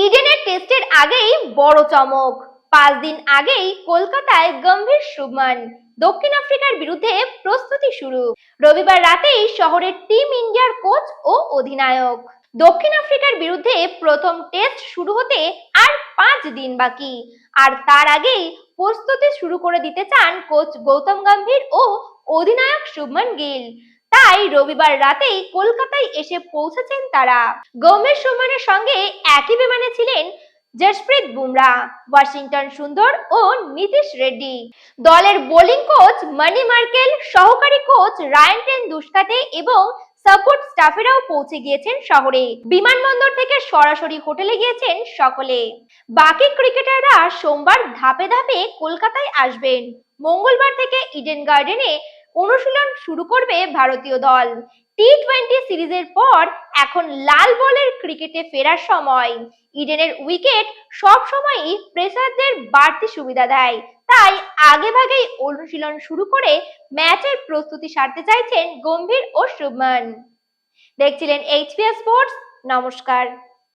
ইডেনের টেস্টের আগেই বড় চমক। 5 দিন আগেই কলকাতায় গম্ভীর শুভমান। দক্ষিণ আফ্রিকার বিরুদ্ধে প্রস্তুতি শুরু। রবিবার রাতেই শহরের টিম ইন্ডিয়ার কোচ ও অধিনায়ক। দক্ষিণ আফ্রিকার বিরুদ্ধে প্রথম টেস্ট শুরু হতে আর 5 দিন বাকি, আর তার আগেই প্রস্তুতি শুরু করে দিতে চান কোচ গৌতম গম্ভীর ও অধিনায়ক শুভমান গিল। তাই রবিবার রাতেই কলকাতায় এসে পৌঁছেছেন তারা। গম্ভীর শুভমানের সঙ্গে একই বিমানে ছিলেন জসপ্রীত বুমরা, ওয়াশিংটন সুন্দর ও নীতিশ রেড্ডি। দলের বোলিং কোচ মণি মার্কেল, সহকারী কোচ রায়ান টেন দুস্কাতে এবং সাপোর্ট স্টাফেরাও পৌঁছে গিয়েছেন শহরে। বিমানবন্দর থেকে সরাসরি হোটেলে গিয়েছেন সকলে। বাকি ক্রিকেটাররা সোমবার ধাপে ধাপে কলকাতায় আসবেন। মঙ্গলবার থেকে ইডেন গার্ডেনে অনুশীলন শুরু করবে ভারতীয় দল। টি-20 সিরিজের পর এখন লাল বলের ক্রিকেটে ফেরার সময়। ইডেনের উইকেট সবসময়ই পেসারদের বাড়তি সুবিধা দেয়, তাই আগেভাগেই অনুশীলন শুরু করে ম্যাচের প্রস্তুতি সারতে চাইছেন গম্ভীর ও শুভমান। দেখছিলেন এইচপিএস স্পোর্টস। নমস্কার।